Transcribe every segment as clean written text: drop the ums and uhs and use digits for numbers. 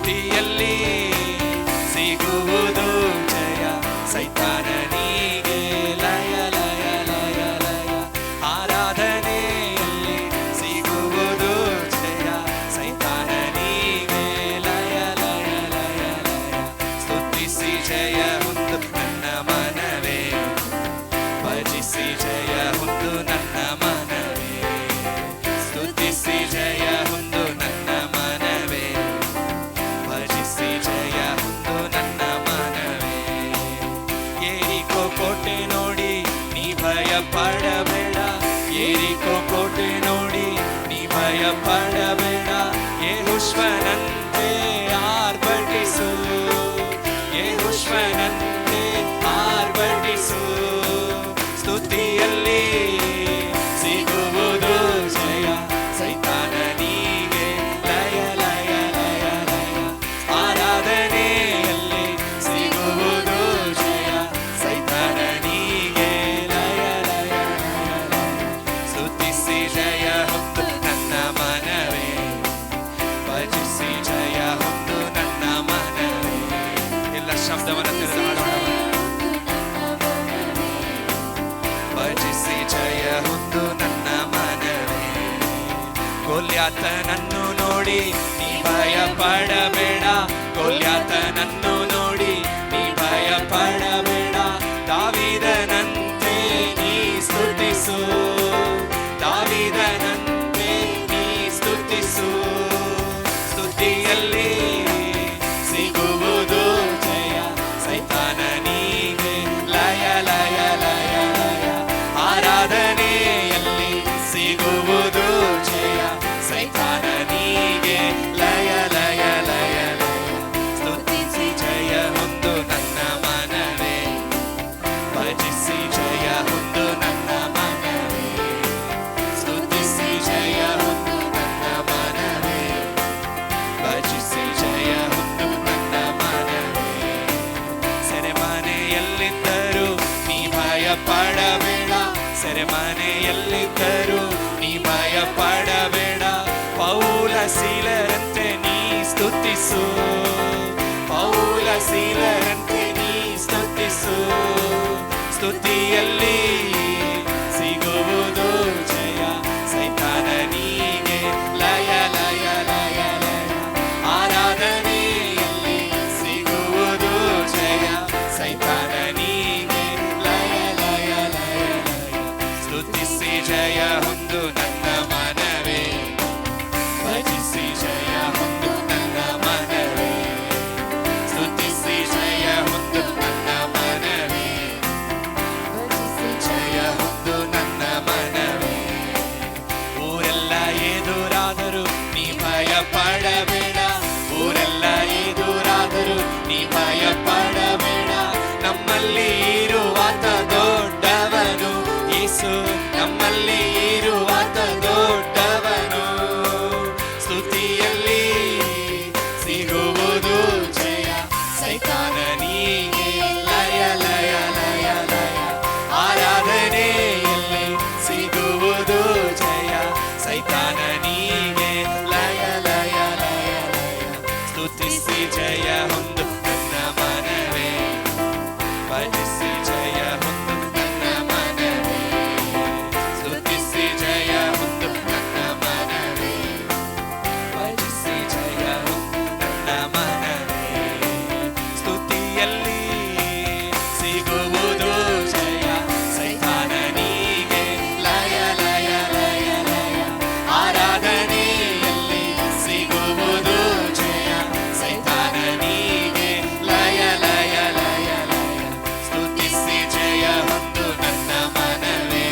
ಸ್ತುತಿಯಲ್ಲಿ ಸಿಗುವುದು ಜಯ, ಸೈತಾನನಿಗೆ ಲಯ ಲಯ ಲಯ ಲಯ. ಆರಾಧನೆಯಲ್ಲಿ ಸಿಗುವುದು ಜಯ, ಸೈತಾನನಿಗೆ ಲಯ ಲಯ ಲಯ ಲಯ. ಸ್ತುತಿಸಿ ಜಯ ಹೊಂದು ನನ್ನ ಮನವೇ, ಭಜಿಸಿ ಜಯ ಹೊಂದು ನನ್ನ ಮನವೇ. ಸ್ತುತಿಸಿ ಜಯ ಹೊಂದು ನನ್ನ ಮನವೇ, ಭಜಿಸಿ ಜಯ ಹೊಂದು ನನ್ನ ಮನವೇ. ಏರಿಕೋ ಕೋಟೆ ನೋಡಿ ನೀ ಭಯ ಪಡಬೇಡ, ಏರಿಕೋ ಕೋಟೆ ನೋಡಿ ನೀ ಭಯ ಪಡಬೇಡ. ಯೆಹೋವನಂತೆ ಆರ್ಭಟಿಸು, ಯೆಹೋವನಂತೆ ಆರ್ಭಟಿಸು. ಸ್ತುತಿಯಲ್ಲಿ ಸಿಗುವುದು ಜಯ, ಸೈತಾನನಿಗೆ ಲಯ ಲಯ ಲಯ ಲಯ. ಆರಾಧನೆಯಲ್ಲಿ ಸಿಗುವುದು ಜಯ, ಸೈತಾನನಿಗೆ ಲಯ ಲಯ ಲಯ ಲಯ. ಸ್ತುತಿಸಿ ಜಯ ಹೊಂದು ನನ್ನ ಮನವೇ, ಭಜಿಸಿ ಜಯ ಹೊಂದು ನನ್ನ ಮನವೇ. ಎಲ್ಲ ಶಬ್ದವನ್ನು ತಿಳಿದು ಹಾಡೋಣ. ಭಜಿಸಿ ಜಯ ಹೊಂದು ನನ್ನ ಮನವೇ. ಗೊಲ್ಯಾತನನ್ನು ನೋಡಿ ನೀ ಭಯ ಪಡಬೇಡ, ಗೊಲ್ಯಾತನನ್ನು ನೋಡಿ ನೀ ಭಯ ಪಡಬೇಡ. ದಾವೀದನಂತೆ ನೀ ಸ್ತುತಿಸು, ದಾವೀದನಂತೆ ನೀ ಸ್ತುತಿಸು. ಸ್ತುತಿಯಲ್ಲಿ ಸಿಗುವುದು ಜಯ, ಸೈತಾನನಿಗೆ ಲಯ ಲಯ ಲಯ ಲಯ. ಆರಾಧನೆಯಲ್ಲಿ ಸಿಗುವುದು ಜಯ, ಸೈತಾನನಿಗೆ ಲಯ ಲಯ ಲಯ ಲಯ. ಸ್ತುತಿಸಿ ಜಯ ಹೊಂದು ನನ್ನ ಮನವೇ, ಭಜಿಸಿ ಜಯ ಹೊಂದು ನನ್ನ ಮನವೇ. ಸ್ತುತಿಸಿ ಜಯ ಹೊಂದು ನನ್ನ ಮನವೇ, ಭಜಿಸಿ ಜಯ ಹೊಂದು ನನ್ನ ಮನವೇ. ಸೆರೆಮನೆಯಲ್ಲಿದ್ದರೂ ನೀ ಭಯ ಪಡಬೇಡ, ಸೆರೆಮನೆಯಲ್ಲಿದ್ದರೂ ನೀ ಭಯ ಪಡಬೇಡ. ಪೌಲ ಶೀಲರಂತೆ ನೀ ಸ್ತುತಿಸು, ಪೌಲ ಶೀಲರಂತೆ ನೀ ಸ್ತುತಿಸು. ಸ್ತುತಿಯಲ್ಲಿ ಸಿಗುವುದು ಜಯ, ಸೈತಾನನಿಗೆ ಲಯ ಲಯ ಲಯ ಲಯ. ಆರಾಧನೆಯಲ್ಲಿ ಸಿಗುವುದು ಜಯ, ಸೈತಾನನಿಗೆ ಲಯ ಲಯ ಲಯ ಲಯ. ಸ್ತುತಿಸಿ ಜಯ ಹೊಂದು ನನ್ನ ಮನವೇ, ಭಜಿಸಿ ಜಯ ಹೊಂದು ನನ್ನ ಮನವೇ. ಸ್ತುತಿಸಿ ಜಯ ಹೊಂದು ನನ್ನ ಮನವೇ, ಭಜಿಸಿ ಜಯ ಹೊಂದು ನನ್ನ ಮನವೇ. ಊರೆಲ್ಲ ಎದುರಾದರೂ ನೀ ಭಯ ಪಡಬೇಡ, ಊರೆಲ್ಲ ಎದುರಾದರೂ ನೀ ಭಯ ಪಡಬೇಡ. ನಮ್ಮಲ್ಲಿ ಇರುವಾತ ದೊಡ್ಡವನು ಯೇಸು, ನಮ್ಮಲ್ಲಿ ಇರುವಾತ ದೊಡ್ಡವನು. ಸ್ತುತಿಯಲ್ಲಿ ಸಿಗುವುದು ಜಯ, ಸೈತಾನನಿಗೆ ಲಯ ಲಯ ಲಯ ಲಯ. ಆರಾಧನೆಯಲ್ಲಿ ಸಿಗುವುದು ಜಯ, ಸೈತಾನನಿಗೆ ಲಯ ಲಯ ಲಯ ಲಯ. ಸ್ತುತಿಸಿ ಜಯ ಹೊಂದು ನನ್ನ ಮನವೇ, ಭಜಿಸಿ ಜಯ ಹೊಂದು ನನ್ನ ಮನವೇ. ಸ್ತುತಿಸಿ ಜಯ ಹೊಂದು ನನ್ನ ಮನವೇ, ಭಜಿಸಿ ಜಯ ಹೊಂದು ನನ್ನ ಮನವೇ. ಸ್ತುತಿಯಲ್ಲಿ ಸಿಗುವುದು ಜಯ, ಸೈತಾನನಿಗೆ ಲಯ ಲಯ ಲಯ ಲಯ. ಆರಾಧನೆಯಲ್ಲಿ ಸಿಗುವುದು ಜಯ, ಸೈತಾನನಿಗೆ ಲಯ ಲಯ ಲಯ ಲಯ. ಸ್ತುತಿಸಿ ಜಯ ಹೊಂದು ನನ್ನ ಮನವೇ,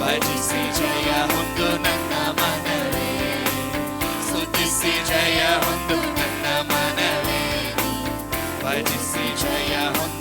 ಭಜಿಸಿ ಜಯ ಹೊಂದು ನನ್ನ ಮನವೇ. ಸ್ತುತಿಸಿ ಜಯ ಹೊಂದು ನನ್ನ ಮನವೇ, ಭಜಿಸಿ ಜಯ ಹೊಂದು